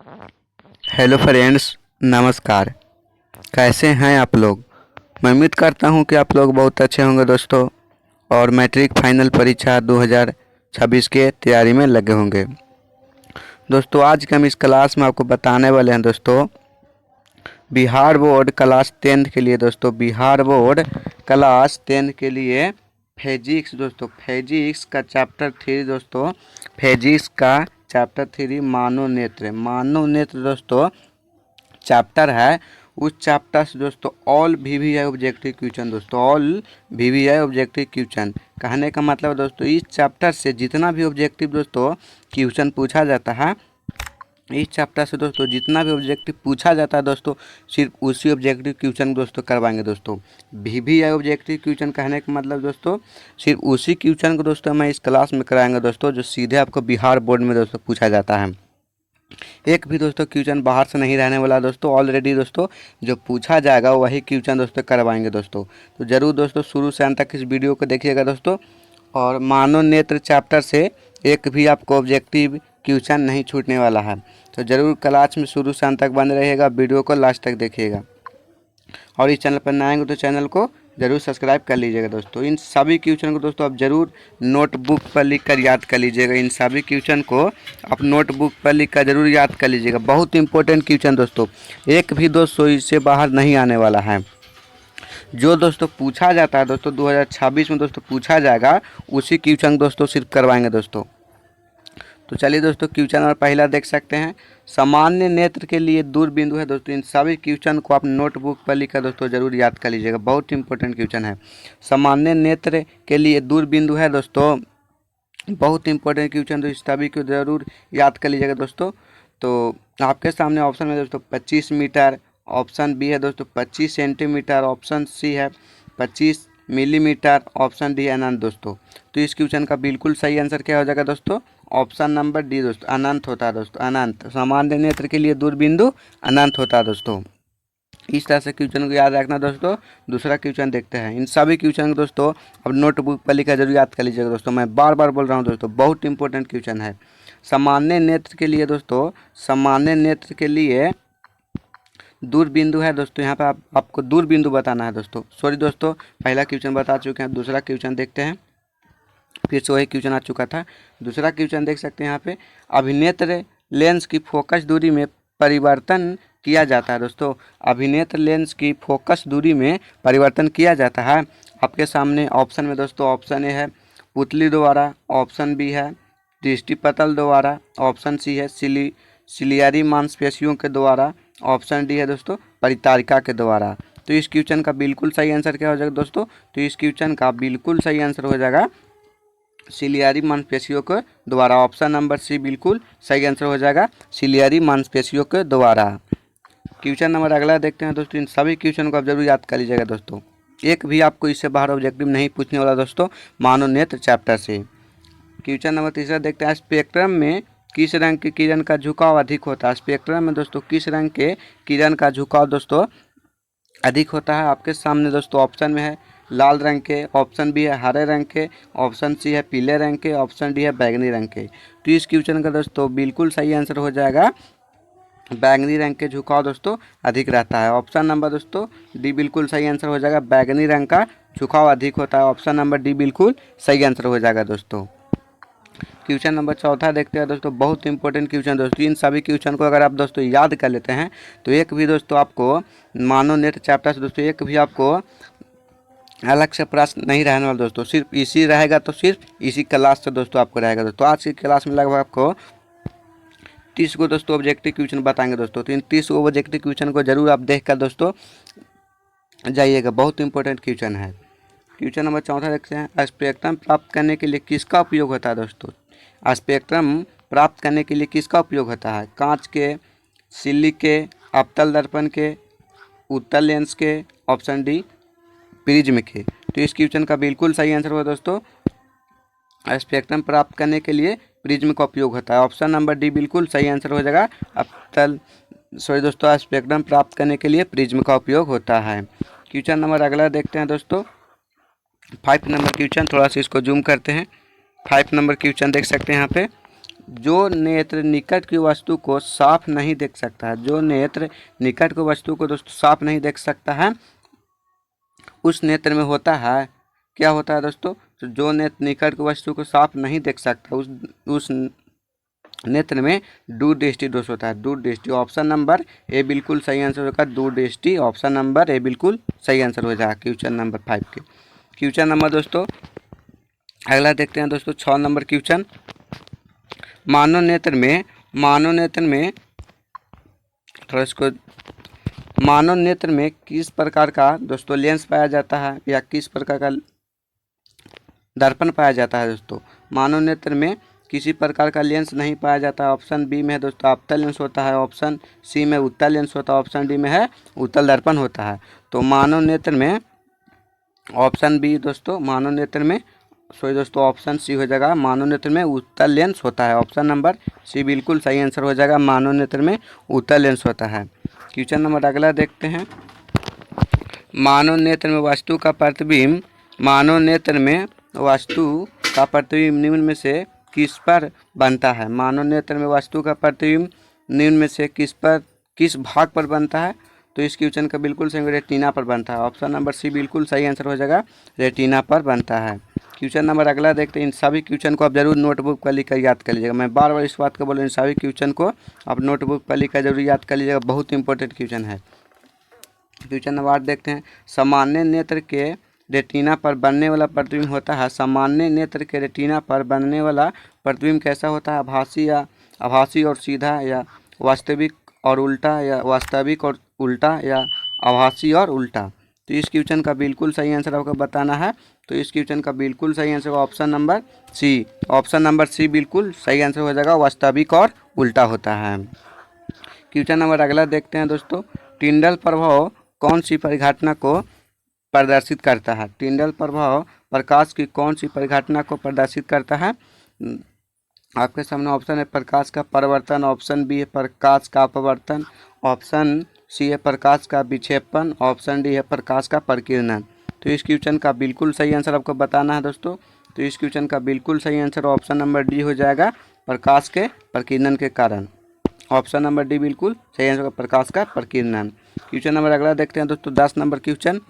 Hello friends, नमस्कार। कैसे हैं आप लोग। मैं उम्मीद करता हूं कि आप लोग बहुत अच्छे होंगे दोस्तों, और मैट्रिक फाइनल परीक्षा 2026 के तैयारी में लगे होंगे। दोस्तों आज के हम इस क्लास में आपको बताने वाले हैं दोस्तों बिहार बोर्ड क्लास 10 के लिए। दोस्तों बिहार बोर्ड क्लास 10 के लिए फिजिक्स दोस्तों, फिजिक्स का चैप्टर 3 दोस्तों, फिजिक्स का चैप्टर 3 मानव नेत्र दोस्तों चैप्टर है। उस चैप्टर से दोस्तों ऑल वीवीआई ऑब्जेक्टिव क्वेश्चन दोस्तों, ऑल वीवीआई ऑब्जेक्टिव क्वेश्चन कहने का मतलब दोस्तों इस चैप्टर से जितना भी ऑब्जेक्टिव दोस्तों क्वेश्चन पूछा जाता है, इस चैप्टर से दोस्तों जितना भी ऑब्जेक्टिव पूछा जाता है दोस्तों सिर्फ उसी ऑब्जेक्टिव क्वेश्चन दोस्तों करवाएंगे। दोस्तों वीवीआई ऑब्जेक्टिव क्वेश्चन कहने का मतलब दोस्तों सिर्फ उसी क्वेश्चन को दोस्तों मैं इस क्लास में कराएंगे दोस्तों, जो सीधे आपको बिहार बोर्ड में दोस्तों पूछा जाता है। एक भी दोस्तों क्वेश्चन बाहर से नहीं रहने वाला दोस्तों। ऑलरेडी दोस्तों जो पूछा जाएगा वही क्वेश्चन दोस्तों करवाएंगे दोस्तों। तो जरूर दोस्तों शुरू से अंत तक इस वीडियो को देखिएगा दोस्तों। और मानव नेत्र चैप्टर से एक भी आपको ऑब्जेक्टिव क्वेश्चन नहीं छूटने वाला है। तो ज़रूर क्लास में शुरू से अंत तक बने रहिएगा, वीडियो को लास्ट तक देखिएगा। और इस चैनल पर नए आएंगे तो चैनल को जरूर सब्सक्राइब कर लीजिएगा दोस्तों। इन सभी क्वेश्चन को दोस्तों आप जरूर नोटबुक पर लिख कर याद कर लीजिएगा। इन सभी क्वेश्चन को आप नोटबुक पर लिख कर जरूर याद कर लीजिएगा। बहुत इंपॉर्टेंट क्वेश्चन दोस्तों, एक भी दोस्तों इससे बाहर नहीं आने वाला है। जो दोस्तों पूछा जाता है दोस्तों 2026 में दोस्तों पूछा जाएगा, उसी क्वेश्चन दोस्तों सिर्फ करवाएंगे दोस्तों। तो चलिए दोस्तों क्वेश्चन नंबर पहला देख सकते हैं। सामान्य नेत्र के लिए दूर बिंदु है दोस्तों। इन सभी क्वेश्चन को आप नोटबुक पर लिखकर दोस्तों जरूर याद कर लीजिएगा। बहुत इंपॉर्टेंट क्वेश्चन है। सामान्य नेत्र के लिए दूर बिंदु है दोस्तों, बहुत इंपॉर्टेंट क्वेश्चन, तो इस सभी को जरूर याद कर लीजिएगा दोस्तों। तो आपके सामने ऑप्शन में दोस्तों 25 मीटर, ऑप्शन बी है दोस्तों 25 सेंटीमीटर, ऑप्शन सी है 25 मिलीमीटर, ऑप्शन डी अनंत दोस्तों। तो इस क्वेश्चन का बिल्कुल सही आंसर क्या हो जाएगा दोस्तों, ऑप्शन नंबर डी दोस्तों, अनंत होता है दोस्तों, अनंत। सामान्य नेत्र के लिए दूरबिंदु अनंत होता है दोस्तों। इस तरह से क्वेश्चन को याद रखना दोस्तों। दूसरा क्वेश्चन देखते हैं। इन सभी क्वेश्चन को दोस्तों अब नोटबुक पर लिखकर जरूर याद कर लीजिएगा दोस्तों। मैं बार बार बोल रहा हूँ दोस्तों, बहुत इंपॉर्टेंट क्वेश्चन है। सामान्य नेत्र के लिए दोस्तों, सामान्य नेत्र के लिए दूर बिंदु है दोस्तों। यहाँ पे आपको दूर बिंदु बताना है दोस्तों। सॉरी दोस्तों, पहला क्वेश्चन बता चुके हैं। दूसरा क्वेश्चन देखते हैं, फिर से वही क्वेश्चन आ चुका था। दूसरा क्वेश्चन देख सकते हैं यहाँ पे। अभिनेत्र लेंस की फोकस दूरी में परिवर्तन किया जाता है दोस्तों। अभिनेत्र लेंस की फोकस दूरी में परिवर्तन किया जाता है। आपके सामने ऑप्शन में दोस्तों ऑप्शन ए है पुतली द्वारा, ऑप्शन बी है दृष्टिपटल द्वारा, ऑप्शन सी है सिलियरी मांसपेशियों के द्वारा, ऑप्शन डी है दोस्तों परितारिका के द्वारा। तो इस क्वेश्चन का बिल्कुल सही आंसर क्या हो जाएगा दोस्तों, तो इस क्वेश्चन का बिल्कुल सही आंसर हो जाएगा सिलियरी मांसपेशियों के द्वारा। ऑप्शन नंबर सी बिल्कुल सही आंसर हो जाएगा, सिलियरी मांसपेशियों के द्वारा। क्वेश्चन नंबर अगला देखते हैं दोस्तों। इन सभी क्वेश्चन को आप जरूर याद कर लीजिएगा दोस्तों। एक भी आपको इससे बाहर ऑब्जेक्टिव नहीं पूछने वाला दोस्तों मानव नेत्र चैप्टर से। क्वेश्चन नंबर तीसरा देखते हैं। स्पेक्ट्रम में किस रंग के किरण का झुकाव अधिक होता है। स्पेक्ट्रम में दोस्तों किस रंग के किरण का झुकाव दोस्तों अधिक होता है। आपके सामने दोस्तों ऑप्शन में है लाल रंग के, ऑप्शन बी है हरे रंग के, ऑप्शन सी है पीले रंग के, ऑप्शन डी है बैगनी रंग के। तो इस क्वेश्चन का दोस्तों बिल्कुल सही आंसर हो जाएगा बैगनी रंग के झुकाव दोस्तों अधिक रहता है। ऑप्शन नंबर दोस्तों डी बिल्कुल सही आंसर हो जाएगा, बैगनी रंग का झुकाव अधिक होता है। ऑप्शन नंबर डी बिल्कुल सही आंसर हो जाएगा दोस्तों। क्वेश्चन नंबर चौथा देखते हैं दोस्तों। बहुत इंपॉर्टेंट क्वेश्चन दोस्तों। इन सभी क्वेश्चन को अगर आप दोस्तों याद कर लेते हैं तो एक भी दोस्तों आपको मानव नेत्र चैप्टर से दोस्तों एक भी आपको अलग से प्रश्न नहीं रहने वाला दोस्तों। सिर्फ इसी रहेगा, तो सिर्फ इसी क्लास से दोस्तों आपको रहेगा दोस्तों। आज की क्लास में लगभग आपको 30 को दोस्तों ऑब्जेक्टिव क्वेश्चन बताएंगे दोस्तों। तो इन 30 ऑब्जेक्टिव क्वेश्चन को जरूर आप देख कर दोस्तों जाइएगा। बहुत इंपॉर्टेंट क्वेश्चन है। क्वेश्चन नंबर चौथा देखते हैं। स्पेक्ट्रम प्राप्त करने के लिए किसका उपयोग होता है दोस्तों। स्पेक्ट्रम प्राप्त करने के लिए किसका उपयोग होता है। कांच के, सिल्ली के, अवतल दर्पण के, उत्तल लेंस के, ऑप्शन डी प्रिज्म के। तो इस क्वेश्चन का बिल्कुल सही आंसर होगा दोस्तों, स्पेक्ट्रम प्राप्त करने के लिए प्रिज्म का उपयोग होता है। ऑप्शन नंबर डी बिल्कुल सही आंसर हो जाएगा, दोस्तों स्पेक्ट्रम प्राप्त करने के लिए प्रिज्म का उपयोग होता है। क्वेश्चन नंबर अगला देखते हैं दोस्तों। 5 नंबर क्वेश्चन, थोड़ा सा इसको जूम करते हैं। 5 नंबर क्वेश्चन देख सकते हैं यहाँ पे। जो नेत्र निकट की वस्तु को साफ नहीं देख सकता है, जो नेत्र निकट की वस्तु को दोस्तों साफ नहीं देख सकता है, उस नेत्र में होता है, क्या होता है दोस्तों, तो जो नेत्र निकट की वस्तु को साफ नहीं देख सकता उस नेत्र में दूरदृष्टि दोष होता है। दूरदृष्टि, ऑप्शन नंबर ए बिल्कुल सही आंसर होगा। दूरदृष्टि, ऑप्शन नंबर ए बिल्कुल सही आंसर हो जाएगा क्वेश्चन नंबर 5 के। क्वेश्चन नंबर दोस्तों अगला देखते हैं दोस्तों 6 नंबर क्वेश्चन। मानव नेत्र में थोड़ा इसको, मानव नेत्र में किस प्रकार का दोस्तों लेंस पाया जाता है या किस प्रकार का दर्पण पाया जाता है दोस्तों। मानव नेत्र में किसी प्रकार का लेंस नहीं पाया जाता है। ऑप्शन बी में है दोस्तों अवतल लेंस होता है, ऑप्शन सी में उत्तल लेंस होता है, ऑप्शन डी में है उत्तल दर्पण होता है। तो मानव नेत्र में ऑप्शन बी दोस्तों, मानव नेत्र में सॉरी दोस्तों ऑप्शन सी हो जाएगा, मानव नेत्र में उत्तल लेंस होता है। ऑप्शन नंबर सी बिल्कुल सही आंसर हो जाएगा, मानव नेत्र में उत्तल लेंस होता है। क्वेश्चन नंबर अगला देखते हैं। मानव नेत्र में वस्तु का प्रतिबिंब, मानव नेत्र में वस्तु का प्रतिबिंब निम्न में से किस पर बनता है। मानव नेत्र में वस्तु का प्रतिबिंब निम्न में से किस भाग पर बनता है। तो इस क्वेश्चन का बिल्कुल सही रेटिना पर बनता है। ऑप्शन नंबर सी बिल्कुल सही आंसर हो जाएगा, रेटिना पर बनता है। क्वेश्चन नंबर अगला देखते हैं। इन सभी क्वेश्चन को आप जरूर नोटबुक पर लिखकर याद कर लीजिएगा। मैं बार बार इस बात को बोल रहा हूँ, इन सभी क्वेश्चन को आप नोटबुक पर लिखकर जरूर याद कर लीजिएगा, बहुत इंपॉर्टेंट क्वेश्चन है। क्वेश्चन नंबर 8 देखते हैं। सामान्य नेत्र के रेटिना पर बनने वाला प्रतिबिंब होता है, सामान्य नेत्र के रेटिना पर बनने वाला प्रतिबिंब कैसा होता है, आभासी और सीधा, या वास्तविक और उल्टा, या वास्तविक और उल्टा, या आभासी और उल्टा। तो इस क्वेश्चन का बिल्कुल सही आंसर आपको बताना है। तो इस क्वेश्चन का बिल्कुल सही answer option number C, option number C बिल्कुल सही आंसर हो जाएगा, वास्तविक और उल्टा होता है। क्वेश्चन नंबर अगला देखते हैं दोस्तों। टिंडल प्रभाव कौन सी परिघटना को प्रदर्शित करता है। टिंडल प्रभाव प्रकाश की कौन सी परिघटना को प्रदर्शित करता है। आपके सामने ऑप्शन है प्रकाश का परावर्तन, ऑप्शन बी है प्रकाश का अपवर्तन, ऑप्शन सी है प्रकाश का विक्षेपण, ऑप्शन डी है प्रकाश का प्रकीर्णन। तो इस क्वेश्चन का बिल्कुल सही आंसर आपको बताना है दोस्तों। तो इस क्वेश्चन का बिल्कुल सही आंसर ऑप्शन नंबर डी हो जाएगा, प्रकाश के प्रकीर्णन के कारण। ऑप्शन नंबर डी बिल्कुल सही आंसर, प्रकाश का प्रकीर्णन। क्वेश्चन नंबर अगला देखते हैं दोस्तों 10 नंबर क्वेश्चन।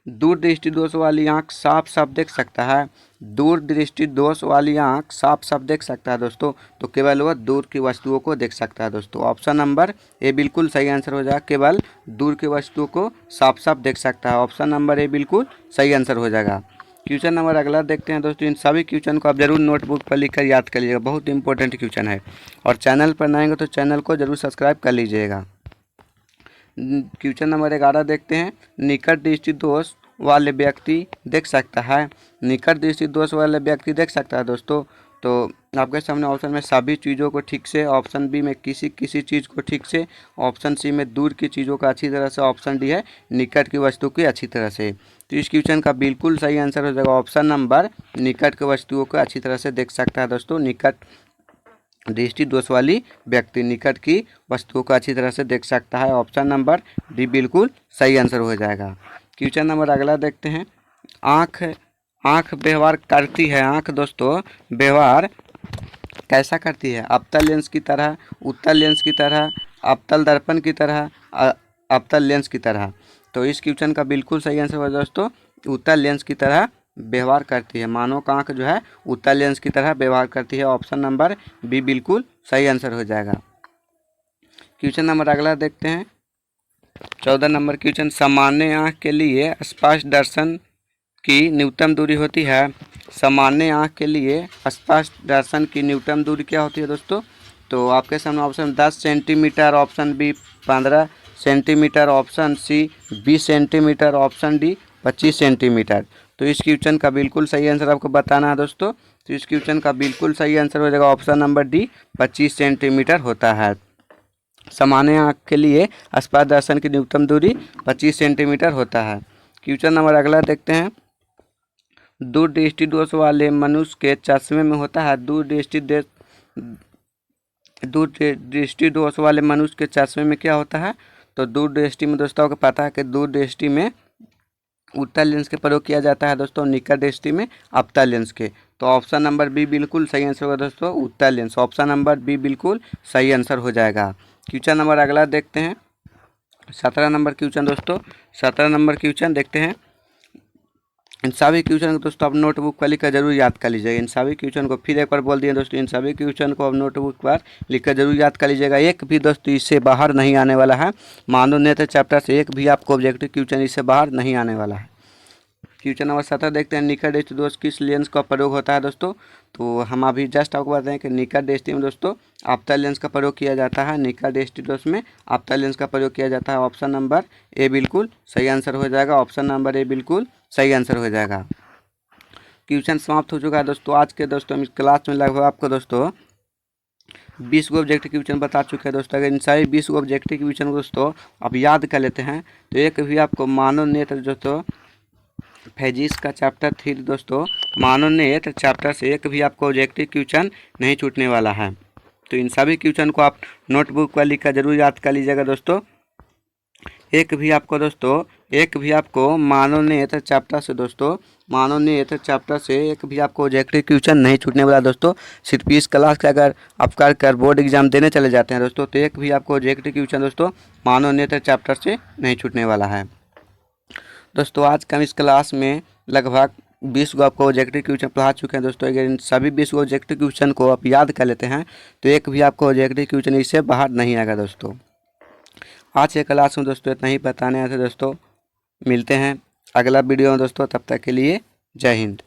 दूरदृष्टि दोष वाली आंख साफ साफ देख सकता है। दूरदृष्टि दोष वाली आंख साफ साफ देख सकता है दोस्तों, तो केवल वह दूर की वस्तुओं को देख सकता है दोस्तों। ऑप्शन नंबर ए बिल्कुल सही आंसर हो जाएगा, केवल दूर की वस्तुओं को साफ साफ देख सकता है। ऑप्शन नंबर ए बिल्कुल सही आंसर हो जाएगा। क्वेश्चन नंबर अगला देखते हैं दोस्तों। इन सभी क्वेश्चन को आप जरूर नोटबुक पर लिखकर याद कर लीजिएगा, बहुत इंपॉर्टेंट क्वेश्चन है। और चैनल पर नए हैं तो चैनल को जरूर सब्सक्राइब कर लीजिएगा। क्वेश्चन नंबर 11 देखते हैं। निकट दृष्टि दोष वाले व्यक्ति देख सकता है। निकट दृष्टि दोष वाले व्यक्ति देख सकता है दोस्तों। तो आपके सामने ऑप्शन में सभी चीज़ों को ठीक से, ऑप्शन बी में किसी किसी चीज़ को ठीक से, ऑप्शन सी में दूर की चीज़ों को अच्छी तरह से, ऑप्शन डी है निकट की वस्तु की अच्छी तरह से। तो इस क्वेश्चन का बिल्कुल सही आंसर हो जाएगा ऑप्शन नंबर निकट की वस्तुओं को अच्छी तरह से देख सकता है दोस्तों। निकट दृष्टि दोष वाली व्यक्ति निकट की वस्तुओं को अच्छी तरह से देख सकता है। ऑप्शन नंबर डी बिल्कुल सही आंसर हो जाएगा। क्वेश्चन नंबर अगला देखते हैं। आँख व्यवहार करती है। आँख दोस्तों व्यवहार कैसा करती है। अवतल लेंस की तरह, उत्तल लेंस की तरह, अवतल दर्पण की तरह, अवतल लेंस की तरह। तो इस क्वेश्चन का बिल्कुल सही आंसर होगा दोस्तों, उत्तल लेंस की तरह व्यवहार करती है। मानव का आँख जो है उत्तल लेंस की तरह व्यवहार करती है। ऑप्शन नंबर बी बिल्कुल सही आंसर हो जाएगा। क्वेश्चन नंबर अगला देखते हैं 14 नंबर क्वेश्चन। सामान्य आँख के लिए स्पष्ट दर्शन की न्यूनतम दूरी होती है। सामान्य आँख के लिए स्पष्ट दर्शन की न्यूनतम दूरी क्या होती है दोस्तों। तो आपके सामने option 10 centimetre, option B 15 centimetre, option C 20 centimetre, option D 25 centimetre. तो इस क्वेश्चन का बिल्कुल सही आंसर आपको बताना है दोस्तों। तो इस क्वेश्चन का बिल्कुल सही आंसर हो जाएगा ऑप्शन नंबर डी 25 सेंटीमीटर होता है। सामान्य आँख के लिए स्पष्ट दर्शन की न्यूनतम दूरी 25 सेंटीमीटर होता है। क्वेश्चन नंबर अगला देखते हैं। दूरदृष्टि दोष वाले मनुष्य के चश्मे में होता है। दूरदृष्टि दोष वाले मनुष्य के चश्मे में क्या होता है। तो दूरदृष्टि में दोस्तों को पता है कि दूरदृष्टि में उत्तल लेंस के प्रयोग किया जाता है दोस्तों, निकट दृष्टि में अवतल लेंस के। तो ऑप्शन नंबर बी बिल्कुल सही आंसर होगा दोस्तों, उत्तर लेंस। ऑप्शन नंबर बी बिल्कुल सही आंसर हो जाएगा। क्वेश्चन नंबर अगला देखते हैं, 17 नंबर क्वेश्चन दोस्तों। 17 नंबर क्वेश्चन देखते हैं। इन सभी क्वेश्चन को दोस्तों आप नोटबुक पर लिखकर जरूर याद कर लीजिएगा। इन सभी क्वेश्चन को फिर एक बार बोल दिए दोस्तों, इन सभी क्वेश्चन को आप नोटबुक पर लिखकर जरूर याद कर लीजिएगा। एक भी दोस्तों इससे बाहर नहीं आने वाला है। मानव नेत्र चैप्टर से एक भी आपको ऑब्जेक्टिव क्वेश्चन इससे बाहर नहीं आने वाला है। क्वेश्चन नंबर 17 देखते हैं, निकट दृष्टि दोष किस लेंस का प्रयोग होता है दोस्तों। तो हम अभी जस्ट आपको बताएं कि निकट दृष्टि में दोस्तों आपतन लेंस का प्रयोग किया जाता है। निकट दृष्टि दोष में आपतन लेंस का प्रयोग किया जाता है। ऑप्शन नंबर ए बिल्कुल सही आंसर हो जाएगा। ऑप्शन नंबर ए बिल्कुल सही आंसर हो जाएगा। क्वेश्चन समाप्त हो चुका है दोस्तों। आज के दोस्तों हम इस क्लास में लगभग आपको दोस्तों 20 गो ऑब्जेक्टिव क्वेश्चन बता चुके हैं दोस्तों। अगर इन सारे 20 गो ऑब्जेक्टिव क्वेश्चन दोस्तों आप याद कर लेते हैं तो एक भी आपको मानव नेत्र दोस्तों फिजिक्स का चैप्टर 3 दोस्तों मानव नेत्र चैप्टर से एक भी आपको ऑब्जेक्टिव क्वेश्चन नहीं छूटने वाला है। तो इन सभी क्वेश्चन को आप नोटबुक पर लिखकर जरूर याद कर लीजिएगा दोस्तों। एक भी आपको मानव नेत्र चैप्टर से दोस्तों मानव नेत्र चैप्टर से एक भी आपको ऑब्जेक्टिव क्वेश्चन नहीं छूटने वाला दोस्तों। सिर्फ इस क्लास का अगर आप कर बोर्ड एग्जाम देने चले जाते हैं दोस्तों तो एक भी आपको ऑब्जेक्टिव क्वेश्चन दोस्तों मानव नेत्र चैप्टर से नहीं छूटने वाला है। दोस्तों आज का हम इस क्लास में लगभग 20 गो आपको ऑब्जेक्टिव क्वेश्चन पढ़ा चुके हैं दोस्तों। अगर इन सभी 20 गो ऑब्जेक्टिव क्वेश्चन को आप याद कर लेते हैं तो एक भी आपको ऑब्जेक्टिव क्वेश्चन इससे बाहर नहीं आएगा दोस्तों। आज के क्लास में दोस्तों इतना ही बताने आए थे दोस्तों। मिलते हैं अगला वीडियो में दोस्तों, तब तक के लिए जय हिंद।